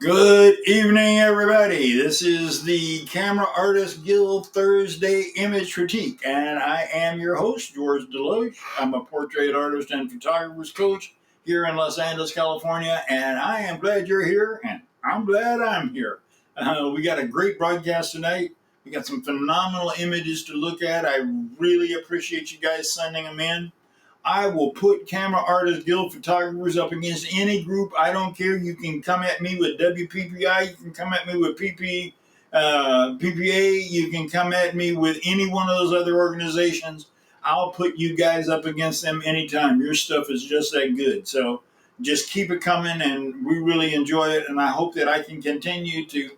Good evening, everybody. This is the Camera Artist Guild Thursday Image Critique, and I am your host, George DeLoache. I'm a portrait artist and photographer's coach here in Los Angeles, California, and I am glad you're here, and I'm glad I'm here. We got a great broadcast tonight. We got some phenomenal images to look at. I really appreciate you guys sending them in. I will put Camera Artist Guild photographers up against any group. I don't care. You can come at me with WPPI. You can come at me with PPA. You can come at me with any one of those other organizations. I'll put you guys up against them anytime. Your stuff is just that good. So just keep it coming, and we really enjoy it. And I hope that I can continue to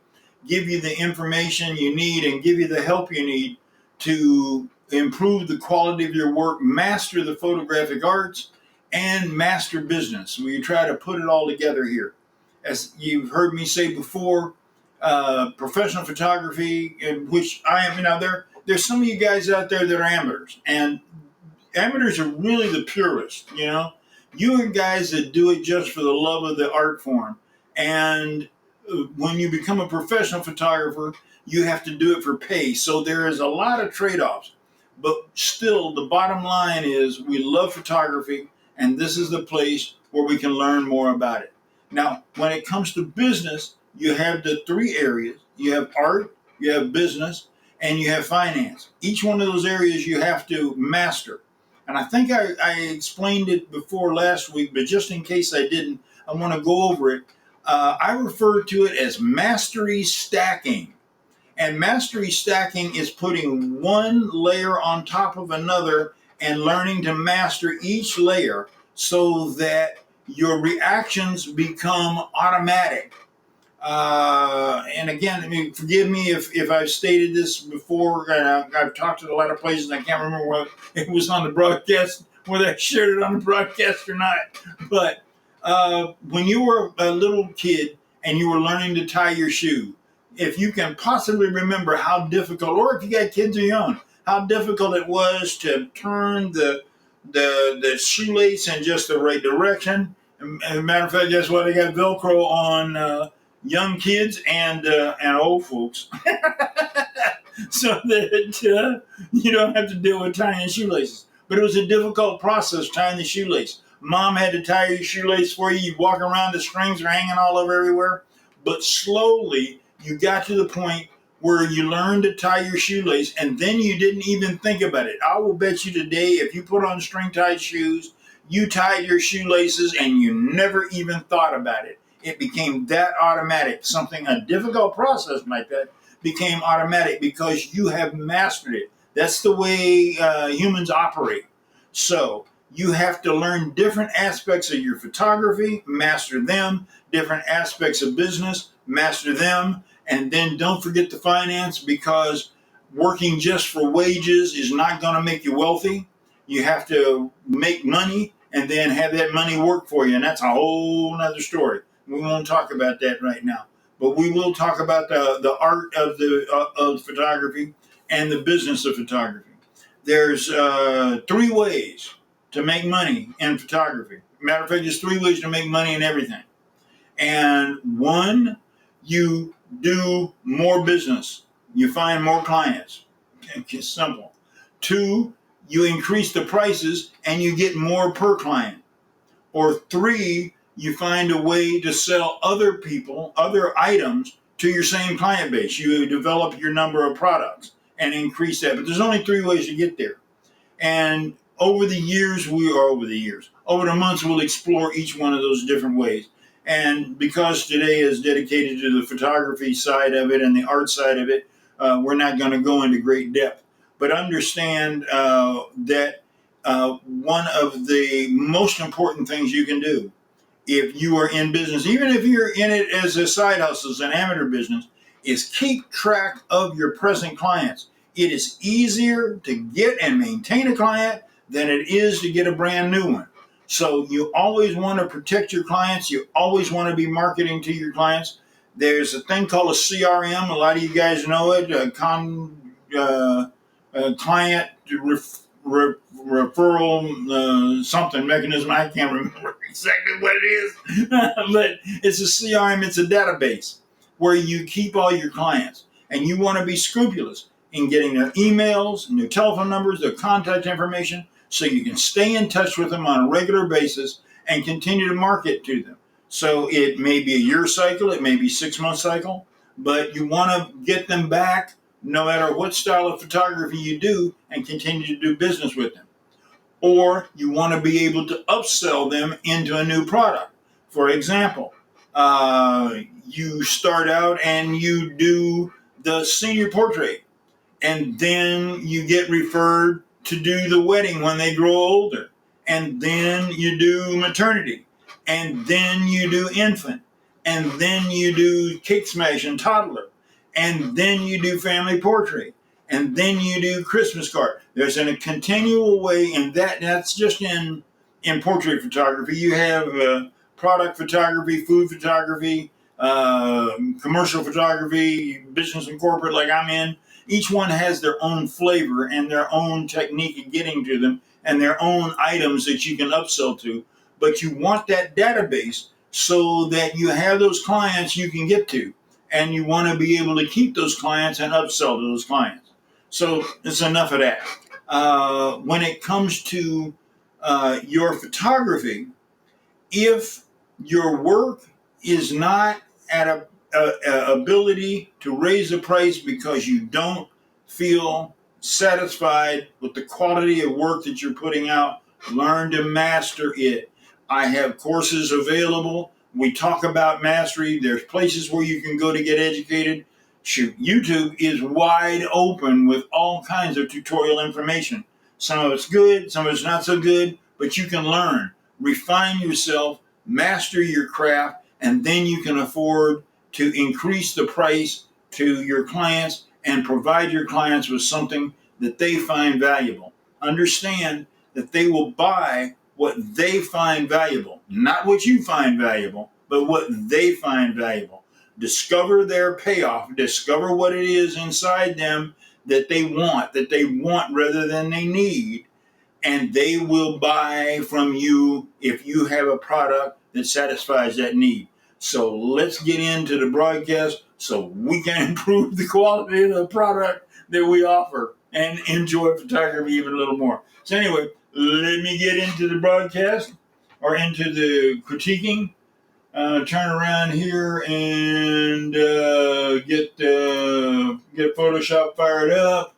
give you the information you need and give you the help you need to improve the quality of your work, master the photographic arts, and master business. We try to put it all together here. As you've heard me say before, professional photography, in which I am, there's some of you guys out there that are amateurs, and amateurs are really the purists, You are guys that do it just for the love of the art form. And when you become a professional photographer, you have to do it for pay. So there is a lot of trade-offs. But still, the bottom line is we love photography, and this is the place where we can learn more about it. Now, when it comes to business, you have the three areas. You have art, you have business, and you have finance. Each one of those areas you have to master. And I think I explained it before last week, but just in case I didn't, I want to go over it. I refer to it as mastery stacking. And mastery stacking is putting one layer on top of another and learning to master each layer so that your reactions become automatic. And again, forgive me if I've stated this before. I've talked to a lot of places. I can't remember whether it was on the broadcast, whether I shared it on the broadcast or not. But when you were a little kid and you were learning to tie your shoe, if you can possibly remember how difficult, or if you got kids of your own, how difficult it was to turn the shoelace in just the right direction. As a matter of fact, guess what? They got Velcro on young kids and old folks, so that you don't have to deal with tying shoelaces. But it was a difficult process tying the shoelace. Mom had to tie your shoelace for you. You walk around, the strings are hanging all over everywhere. But slowly, you got to the point where you learned to tie your shoelace, and then you didn't even think about it. I will bet you today, if you put on string-tied shoes, you tied your shoelaces, and you never even thought about it. It became that automatic. A difficult process like that became automatic because you have mastered it. That's the way humans operate. So you have to learn different aspects of your photography, master them, different aspects of business, master them, and then don't forget the finance, because working just for wages is not going to make you wealthy. You have to make money and then have that money work for you, and that's a whole other story. We won't talk about that right now, but we will talk about the art of photography and the business of photography. There's 3 ways to make money in photography. Matter of fact, there's 3 ways to make money in everything. And 1, you do more business. You find more clients. It's simple. 2, you increase the prices and you get more per client. Or 3, you find a way to sell other items to your same client base. You develop your number of products and increase that. But there's only 3 ways to get there. And over the months, we'll explore each one of those different ways. And because today is dedicated to the photography side of it and the art side of it, we're not going to go into great depth. But understand that one of the most important things you can do if you are in business, even if you're in it as a side hustle, as an amateur business, is keep track of your present clients. It is easier to get and maintain a client than it is to get a brand new one. So you always want to protect your clients. You always want to be marketing to your clients. There's a thing called a CRM. A lot of you guys know it, client referral something mechanism. I can't remember exactly what it is, but it's a CRM. It's a database where you keep all your clients, and you want to be scrupulous in getting their emails and their telephone numbers, their contact information, so you can stay in touch with them on a regular basis and continue to market to them. So it may be a year cycle, it may be 6 month cycle, but you want to get them back no matter what style of photography you do and continue to do business with them. Or you want to be able to upsell them into a new product. For example, you start out and you do the senior portrait, and then you get referred to do the wedding when they grow older, and then you do maternity, and then you do infant, and then you do cake smash and toddler, and then you do family portrait, and then you do Christmas card. There's a continual way, and that's just in portrait photography. You have product photography, food photography, commercial photography, business and corporate like I'm in. Each one has their own flavor and their own technique of getting to them and their own items that you can upsell to. But you want that database so that you have those clients you can get to. And you want to be able to keep those clients and upsell to those clients. So it's enough of that. When it comes to your photography, if your work is not at a ability to raise the price because you don't feel satisfied with the quality of work that you're putting out, learn to master it. I have courses available. We talk about mastery. There's places where you can go to get educated. Shoot, YouTube is wide open with all kinds of tutorial information. Some of it's good, some of it's not so good, but you can learn, refine yourself, master your craft, and then you can afford to increase the price to your clients and provide your clients with something that they find valuable. Understand that they will buy what they find valuable, not what you find valuable, but what they find valuable. Discover their payoff, discover what it is inside them that they want rather than they need, and they will buy from you if you have a product that satisfies that need. So let's get into the broadcast so we can improve the quality of the product that we offer and enjoy photography even a little more. So anyway, let me get into the broadcast or into the critiquing. Turn around here and get Photoshop fired up.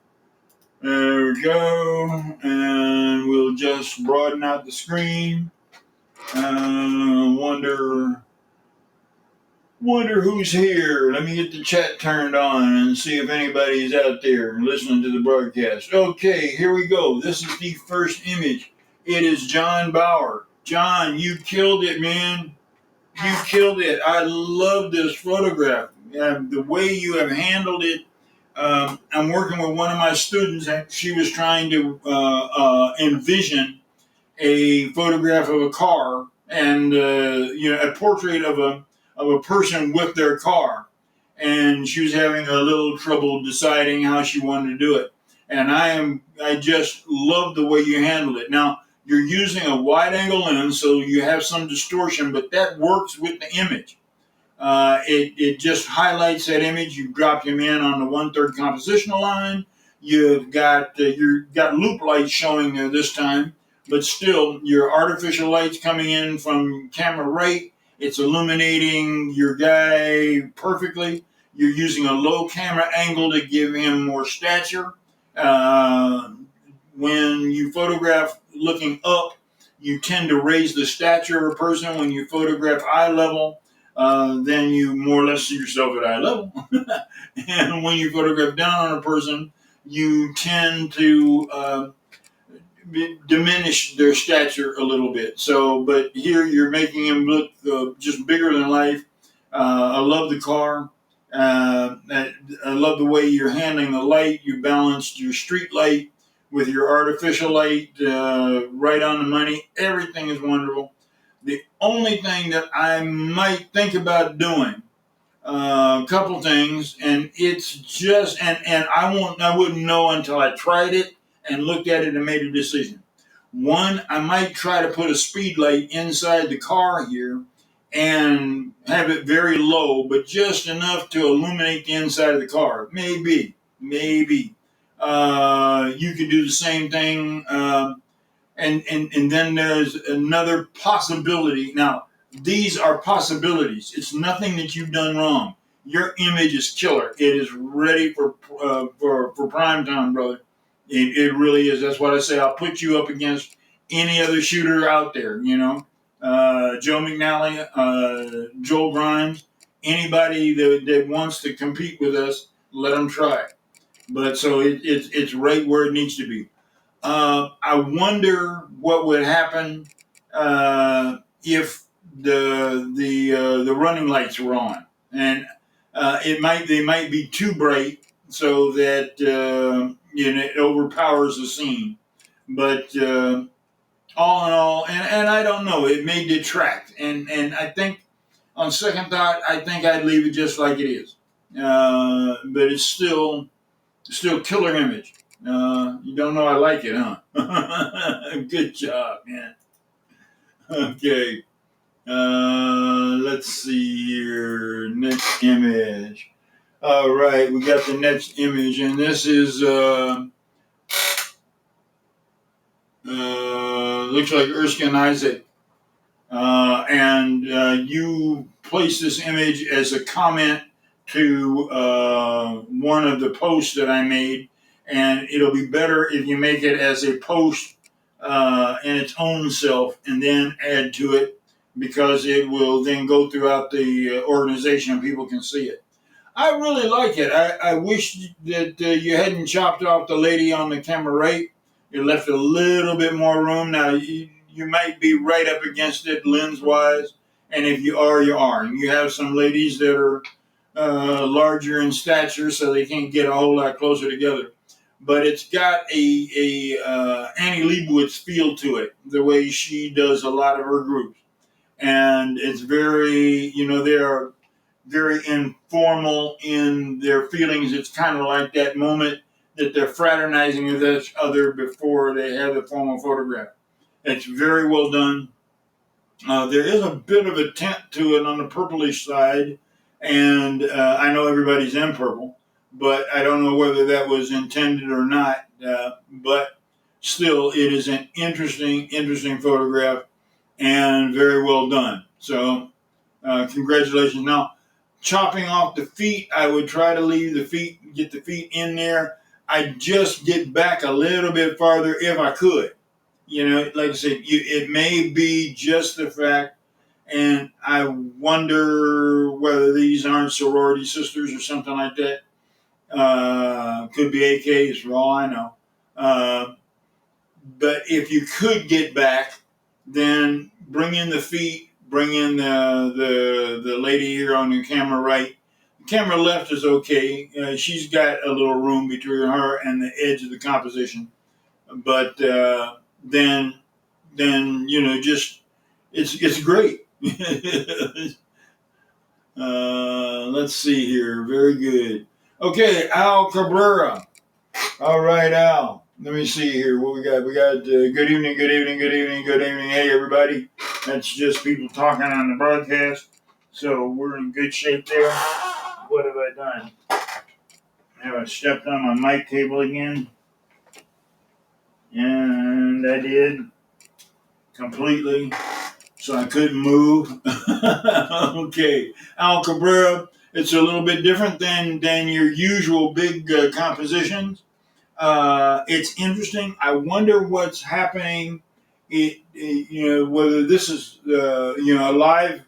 There we go. And we'll just broaden out the screen. Wonder who's here. Let me get the chat turned on and see if anybody's out there listening to the broadcast. Okay, here we go. This is the first image. It is John Bauer. John, you killed it, man. You killed it. I love this photograph. The way you have handled it. I'm working with one of my students, and she was trying to envision a photograph of a car and a portrait of a person with their car, and she was having a little trouble deciding how she wanted to do it. And I just love the way you handled it. Now, you're using a wide angle lens, so you have some distortion, but that works with the image. It just highlights that image. You drop him in on the 1/3 compositional line. You've got loop lights showing there this time, but still your artificial lights coming in from camera right. It's illuminating your guy perfectly. You're using a low camera angle to give him more stature. When you photograph looking up, you tend to raise the stature of a person. When you photograph eye level, then you more or less see yourself at eye level. And when you photograph down on a person, you tend to diminish their stature a little bit. So, but here you're making him look just bigger than life. I love the car. I love the way you're handling the light. You balanced your street light with your artificial light right on the money. Everything is wonderful. The only thing that I might think about doing, a couple things, and it's just, and I wouldn't know until I tried it, and looked at it and made a decision. One, I might try to put a speed light inside the car here and have it very low, but just enough to illuminate the inside of the car. Maybe. You could do the same thing. And then there's another possibility. Now, these are possibilities. It's nothing that you've done wrong. Your image is killer. It is ready for prime time, brother. It really is. That's what I say. I'll put you up against any other shooter out there. Joe McNally, Joel Grimes, anybody that wants to compete with us, let them try. But so it's right where it needs to be. I wonder what would happen if the running lights were on, and they might be too bright so that it overpowers the scene. But all in all, and I don't know, it may detract, and I think on second thought, I think I'd leave it just like it is. But it's still killer image. You don't know I like it, huh? Good job, man. Okay. Let's see here. Next image. All right, we got the next image, and this is looks like 𝐦𝐨𝐬𝐤𝐞. And you place this image as a comment to one of the posts that I made, and it'll be better if you make it as a post in its own self and then add to it, because it will then go throughout the organization and people can see it. I really like it. I wish that you hadn't chopped off the lady on the camera right. You left a little bit more room. Now, you might be right up against it lens-wise, and if you are, you are. And you have some ladies that are larger in stature, so they can't get a whole lot closer together. But it's got a Annie Leibovitz feel to it, the way she does a lot of her groups. And it's very, they are very informal in their feelings. It's kind of like that moment that they're fraternizing with each other before they have the formal photograph. It's very well done. There is a bit of a tint to it on the purplish side, and I know everybody's in purple, but I don't know whether that was intended or not. But still, it is an interesting photograph and very well done. So, congratulations. Now, chopping off the feet, I would try to leave the feet, get the feet in there. I'd just get back a little bit farther if I could. Like I said, it may be just the fact, and I wonder whether these aren't sorority sisters or something like that. Could be AKs for all I know. But if you could get back, then bring in the feet, bring in the lady here on the camera right. The camera left is okay. She's got a little room between her and the edge of the composition. But then just it's great. Let's see here. Very good. Okay, Al Cabrera. All right, Al. Let me see here. What we got? We got good evening. Hey, everybody. That's just people talking on the broadcast. So we're in good shape there. What have I done? Have I stepped on my mic table again? And I did completely, so I couldn't move. Okay, Al Cabrera. It's a little bit different than your usual big compositions. It's interesting. I wonder what's happening. Whether this is a live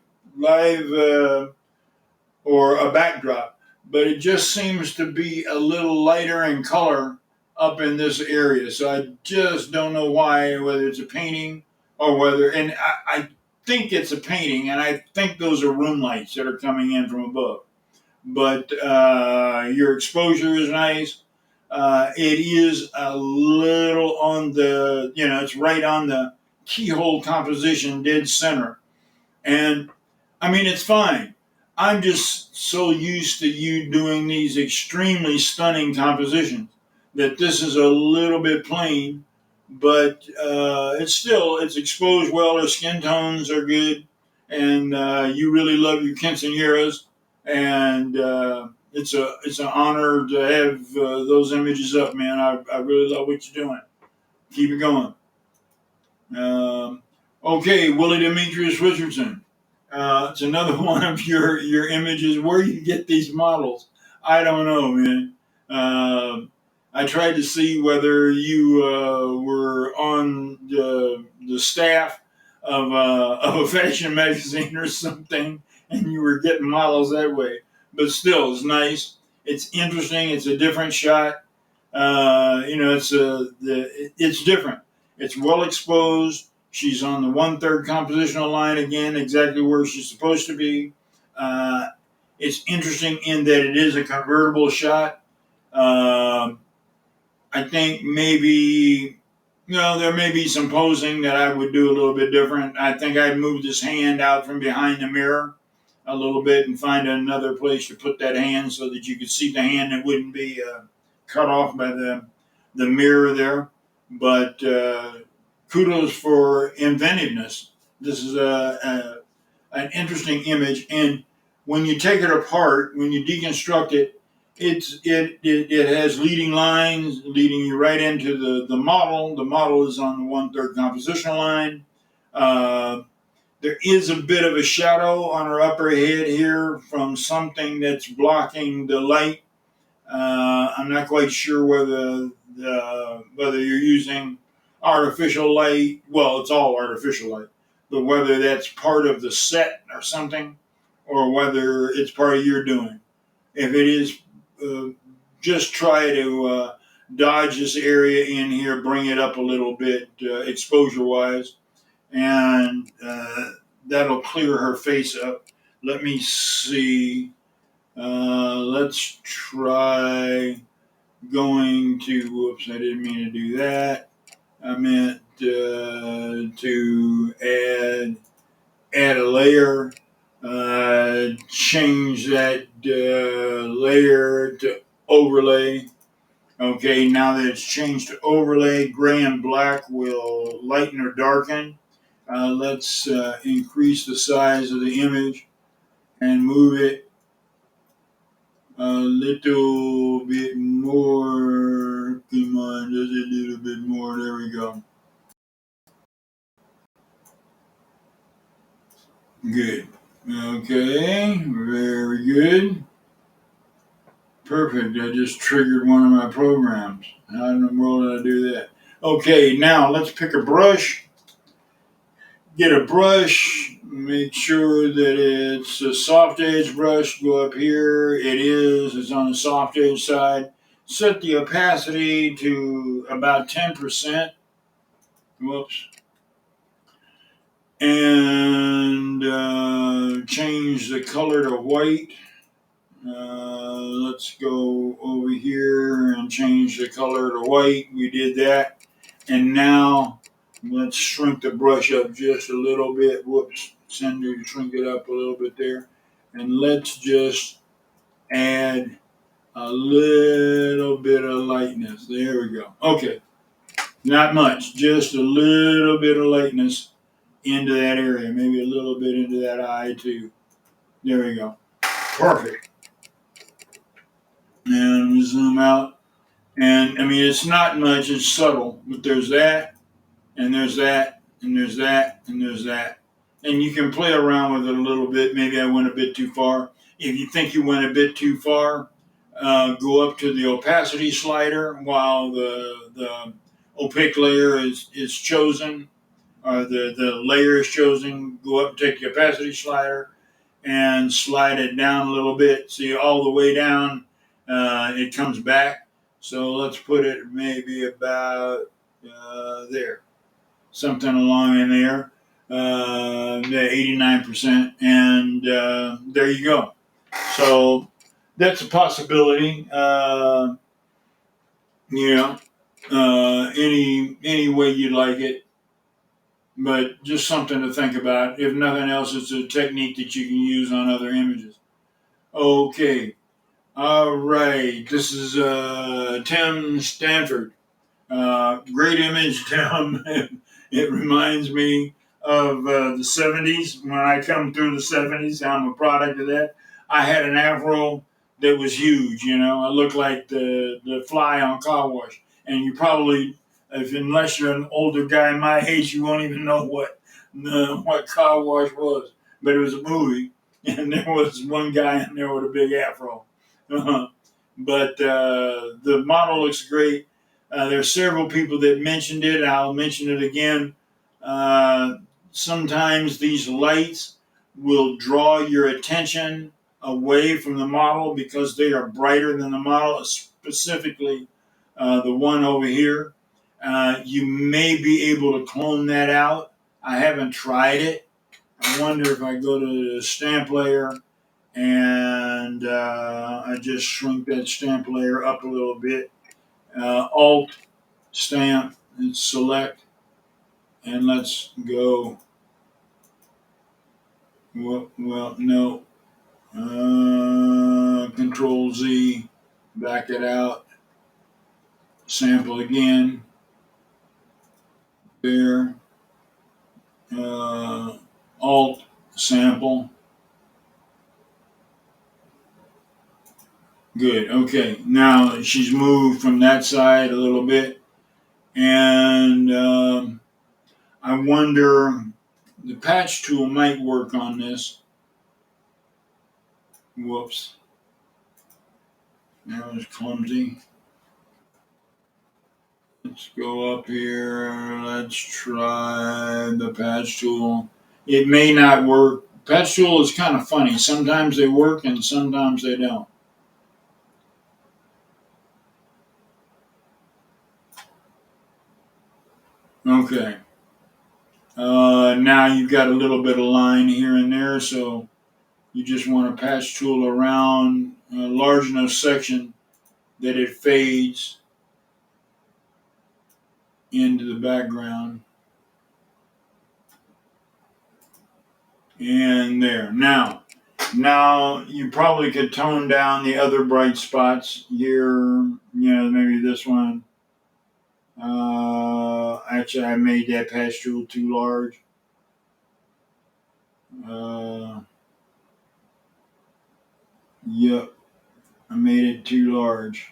or a backdrop, but it just seems to be a little lighter in color up in this area. So I just don't know why, whether it's a painting or whether, and I think it's a painting, and I think those are room lights that are coming in from above. But your exposure is nice. It is a little on the, it's right on the keyhole composition, dead center. And I mean, it's fine. I'm just so used to you doing these extremely stunning compositions that this is a little bit plain, but it's exposed well. Her skin tones are good, and you really love your quinceañeras, and it's an honor to have those images up, man. I really love what you're doing. Keep it going. Okay, Willie Demetrius Richardson. It's another one of your images. Where you get these models, I don't know, man. I tried to see whether you were on the staff of a fashion magazine or something, and you were getting models that way. But still, it's nice. It's interesting. It's a different shot. It's different. It's well exposed. She's on the 1/3 compositional line again, exactly where she's supposed to be. Uh, it's interesting in that it is a convertible shot. I think maybe, there may be some posing that I would do a little bit different. I think I'd move this hand out from behind the mirror a little bit and find another place to put that hand so that you could see the hand and wouldn't be cut off by the mirror there. But kudos for inventiveness. This is an interesting image, and when you take it apart, when you deconstruct it, it has leading lines leading you right into the model. The model is on the 1/3 compositional line. There is a bit of a shadow on her upper head here from something that's blocking the light. I'm not quite sure whether you're using artificial light. Well, it's all artificial light, but whether that's part of the set or something, or whether it's part of your doing. If it is, just try to dodge this area in here, bring it up a little bit exposure-wise, and that'll clear her face up. Let me see. Let's try going to, whoops, I didn't mean to do that. I meant to add a layer, change that layer to overlay. Okay, now that it's changed to overlay, gray and black will lighten or darken. Let's increase the size of the image and move it a little bit more. Come on, just a little bit more. There we go. Good. Okay, very good. Perfect. I just triggered one of my programs. How in the world did I do that? Okay, now let's pick a brush. Get a brush. Make sure that it's a soft edge brush. Go up here. It is. It's on the soft edge side. Set the opacity to about 10%. Whoops. And change the color to white. Let's go over here and change the color to white. We did that. And now let's shrink the brush up just a little bit. Whoops. Send you to shrink it up a little bit there. And let's just add a little bit of lightness. There we go. Okay. Not much. Just a little bit of lightness into that area. Maybe a little bit into that eye too. There we go. Perfect. And we zoom out. And I mean, it's not much, it's subtle, but there's that, and there's that, and there's that, and there's that. And you can play around with it a little bit. Maybe I went a bit too far. If you think you went a bit too far, go up to the opacity slider while the opaque layer is chosen, or the layer is chosen. Go up and take the opacity slider and slide it down a little bit. See, all the way down, it comes back. So let's put it maybe about there, something along in there, 89%, and there you go. So that's a possibility. Any way you like it, but just something to think about. If nothing else, it's a technique that you can use on other images. Okay. All right, this is Tim Stanford. Great image, Tim. It reminds me of the 70s. When I come through the 70s, I'm a product of that. I had an afro that was huge, you know. I looked like the fly on car wash. And you probably, if unless you're an older guy my age, you won't even know what car wash was. But it was a movie, and there was one guy in there with a big afro. But the model looks great. There are several people that mentioned it. I'll mention it again. Uh, Sometimes these lights will draw your attention away from the model because they are brighter than the model, specifically the one over here. You may be able to clone that out. I haven't tried it. I wonder if I go to the stamp layer and I just shrink that stamp layer up a little bit. Alt stamp and select, and let's go. Well, no. Control Z, back it out. Sample again. There. Alt sample. Good. Okay. Now she's moved from that side a little bit, and I wonder the patch tool might work on this. Whoops. That was clumsy. Let's go up here. Let's try the patch tool. It may not work. Patch tool is kind of funny. Sometimes they work and sometimes they don't. Okay. Now you've got a little bit of line here and there, so you just want a patch tool around a large enough section that it fades into the background. And there. Now you probably could tone down the other bright spots here. You know, maybe this one. Actually, I made that patch tool too large. Yep, I made it too large.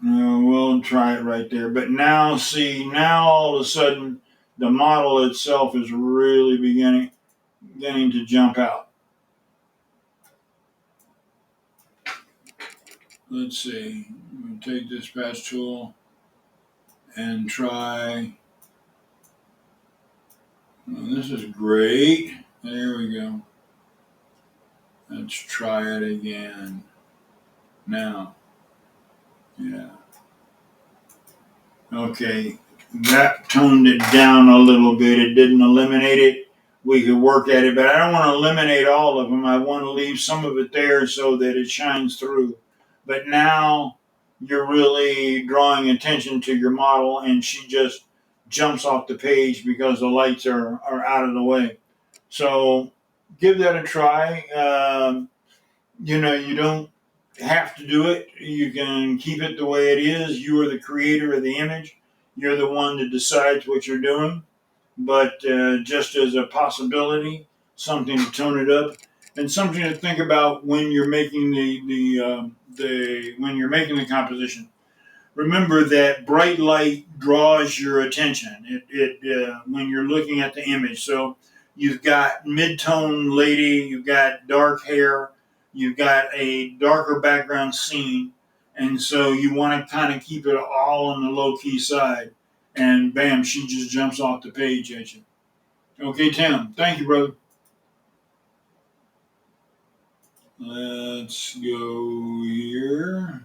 We'll try it right there. But now, see, now all of a sudden, the model itself is really beginning to jump out. Let's see. I'm going to take this patch tool and try. Oh, this is great. There we go. Let's try it again. Now. Yeah. Okay. That toned it down a little bit. It didn't eliminate it. We could work at it, but I don't want to eliminate all of them. I want to leave some of it there so that it shines through. But now you're really drawing attention to your model, and she just jumps off the page because the lights are out of the way. So give that a try. You don't have to do it. You can keep it the way it is. You are the creator of the image. You're the one that decides what you're doing. But just as a possibility, something to tone it up, and something to think about when you're making when you're making the composition. Remember that bright light draws your attention. When you're looking at the image. So you've got mid-tone lady, you've got dark hair, you've got a darker background scene, and so you want to kind of keep it all on the low-key side. And bam, she just jumps off the page at you. Okay, Tim. Thank you, brother. Let's go here.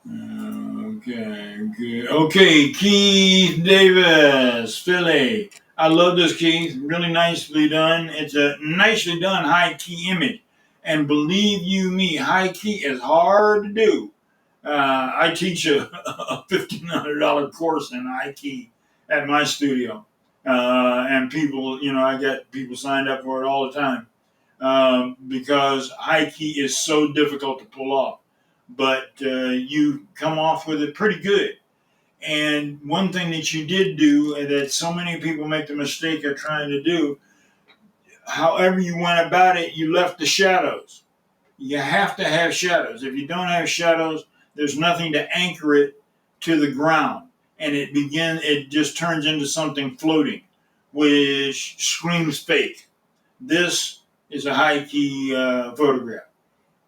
Okay, good. Okay, Keith Davis, Philly. I love this, Keith. Really nicely done. It's a nicely done high key image. And believe you me, high key is hard to do. I teach a $1,500 course in high key at my studio. And people, I get people signed up for it all the time because high key is so difficult to pull off. But you come off with it pretty good. And one thing that you did do, and that so many people make the mistake of trying to do, however you went about it, you left the shadows. You have to have shadows. If you don't have shadows, there's nothing to anchor it to the ground. And it just turns into something floating, which screams fake. This is a high key photograph.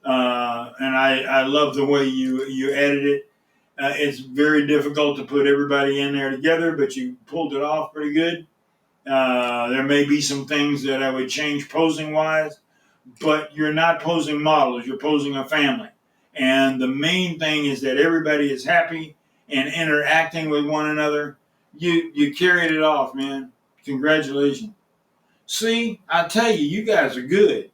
And I love the way you edit it. It's very difficult to put everybody in there together, but you pulled it off pretty good. There may be some things that I would change posing wise, but you're not posing models, you're posing a family. And the main thing is that everybody is happy and interacting with one another. You carried it off, man. Congratulations. See, I tell you, you guys are good.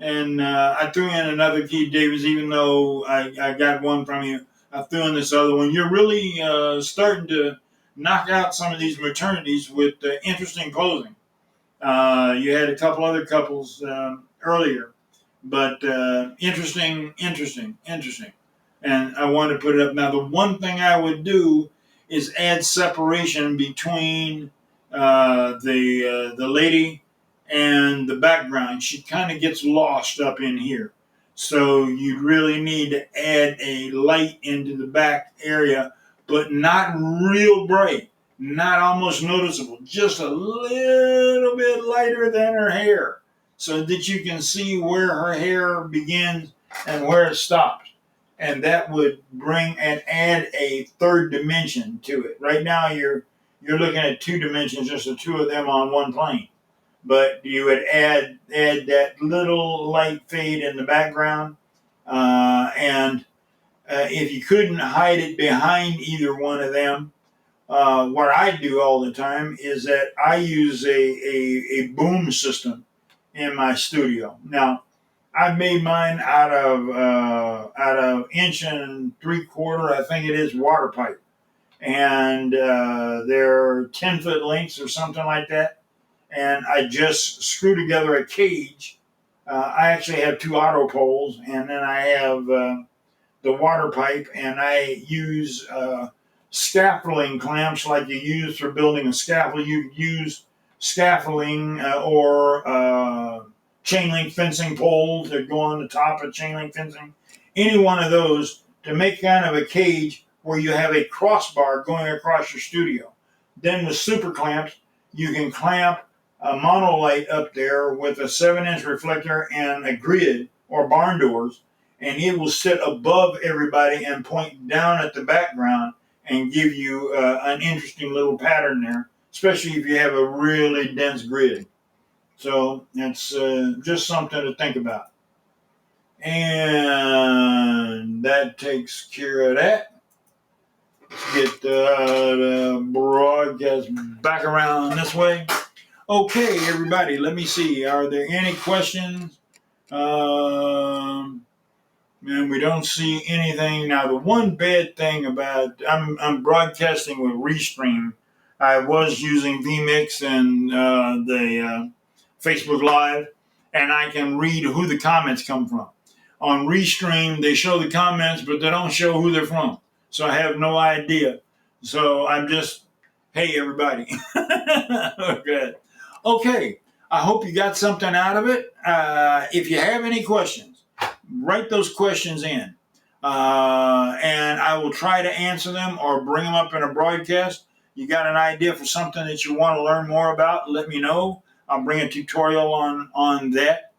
And I threw in another Keith Davis, even though I got one from you. I threw in this other one. You're really starting to knock out some of these maternities with interesting posing. You had a couple other couples earlier, but interesting. And I wanted to put it up. Now, the one thing I would do is add separation between the lady and the background. She kind of gets lost up in here. So you really need to add a light into the back area, but not real bright, not almost noticeable, just a little bit lighter than her hair so that you can see where her hair begins and where it stops. And that would bring and add a third dimension to it. Right now you're looking at two dimensions, just the two of them on one plane. But you would add that little light fade in the background, and if you couldn't hide it behind either one of them, what I do all the time is that I use a boom system in my studio. Now, I made mine out of 1.75 inch, I think it is, water pipe, and they're 10-foot lengths or something like that. And I just screw together a cage. I actually have two auto poles, and then I have the water pipe, and I use scaffolding clamps like you use for building a scaffold. You use scaffolding or chain link fencing poles that go on the top of chain link fencing. Any one of those to make kind of a cage where you have a crossbar going across your studio. Then with super clamps, you can clamp a monolight up there with a 7-inch reflector and a grid or barn doors, and it will sit above everybody and point down at the background and give you an interesting little pattern there, especially if you have a really dense grid. So it's just something to think about. And that takes care of that. Let's get the broadcast back around this way. Okay, everybody, let me see. Are there any questions? And we don't see anything. Now, the one bad thing about I'm broadcasting with Restream. I was using vMix and the Facebook Live, and I can read who the comments come from. On Restream, they show the comments, but they don't show who they're from. So I have no idea. So I'm just, hey, everybody. Okay. Okay. I hope you got something out of it. If you have any questions, write those questions in. And I will try to answer them or bring them up in a broadcast. You got an idea for something that you want to learn more about, let me know. I'll bring a tutorial on that.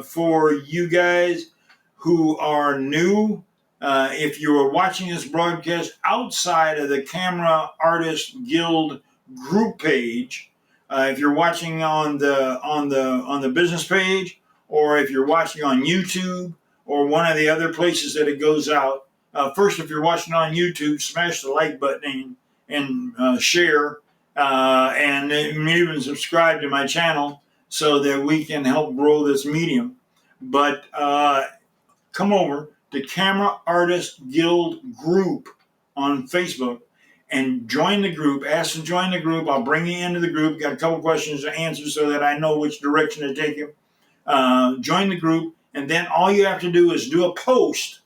For you guys who are new, if you are watching this broadcast outside of the Camera Artist Guild group page, if you're watching on the business page, or if you're watching on YouTube or one of the other places that it goes out, first, if you're watching on YouTube, smash the like button and share, and even subscribe to my channel so that we can help grow this medium. But come over to Camera Artist Guild group on Facebook and join the group. Ask to join the group. I'll bring you into the group. Got a couple questions to answer so that I know which direction to take you. Join the group, and then all you have to do is do a post,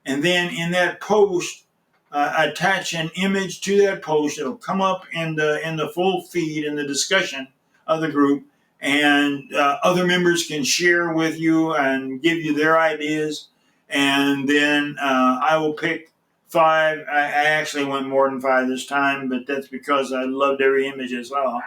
and then in that post, attach an image to that post. It'll come up in the full feed in the discussion of the group, and other members can share with you and give you their ideas. And then I will pick 5. I actually went more than 5 this time, but that's because I loved every image as well.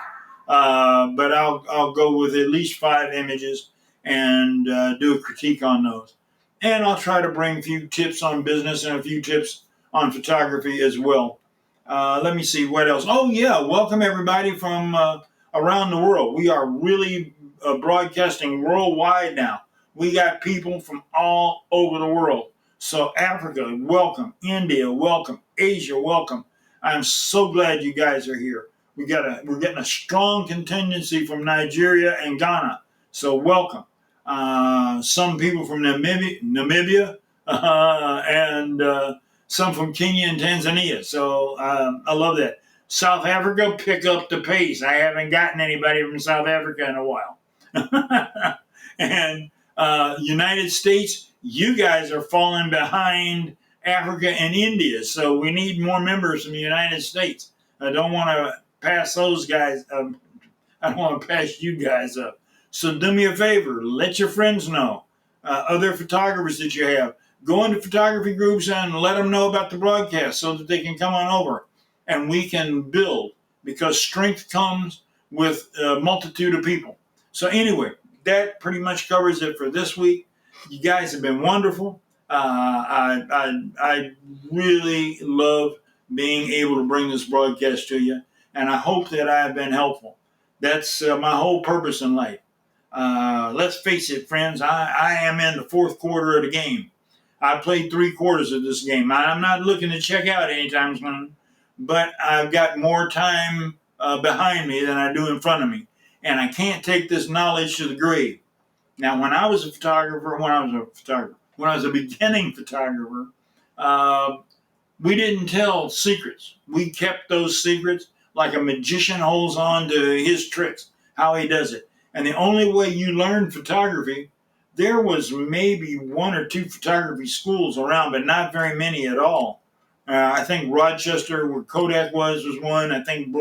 But I'll go with at least 5 images and do a critique on those. And I'll try to bring a few tips on business and a few tips on photography as well. Let me see what else. Oh yeah, welcome everybody from around the world. We are really broadcasting worldwide now. We got people from all over the world. So Africa, welcome. India, welcome. Asia, welcome. I'm so glad you guys are here. We're getting a strong contingency from Nigeria and Ghana. So welcome. Some people from Namibia and some from Kenya and Tanzania. So I love that. South Africa, pick up the pace. I haven't gotten anybody from South Africa in a while. And United States, you guys are falling behind Africa and India. So we need more members from the United States. I don't want to pass those guys. I don't want to pass you guys up. So do me a favor. Let your friends know. Other photographers that you have. Go into photography groups and let them know about the broadcast so that they can come on over and we can build, because strength comes with a multitude of people. So anyway, that pretty much covers it for this week. You guys have been wonderful. I really love being able to bring this broadcast to you, and I hope that I have been helpful. That's my whole purpose in life. Let's face it, friends, I am in the 4th quarter of the game. I played 3 quarters of this game. I'm not looking to check out anytime soon, but I've got more time behind me than I do in front of me. And I can't take this knowledge to the grave. Now, when I was a beginning photographer, we didn't tell secrets. We kept those secrets like a magician holds on to his tricks, how he does it. And the only way you learn photography, there was maybe 1 or 2 photography schools around, but not very many at all. I think Rochester, where Kodak was one. I think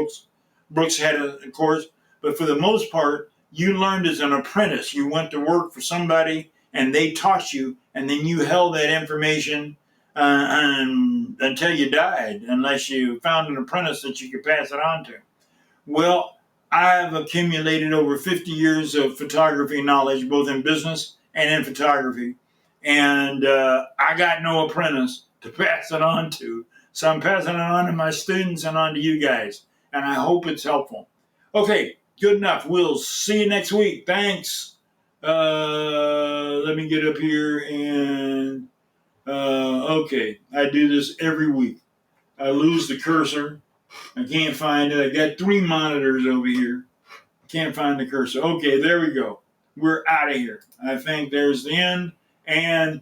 Brooks had a course. But for the most part, you learned as an apprentice. You went to work for somebody, and they taught you, and then you held that information until you died, unless you found an apprentice that you could pass it on to. Well, I've accumulated over 50 years of photography knowledge, both in business and in photography. And I got no apprentice to pass it on to. So I'm passing it on to my students and on to you guys. And I hope it's helpful. Okay, good enough. We'll see you next week. Thanks. Let me get up here and, okay, I do this every week. I lose the cursor. I can't find it. I got 3 monitors over here. Can't find the cursor. Okay, there we go. We're out of here. I think there's the end. And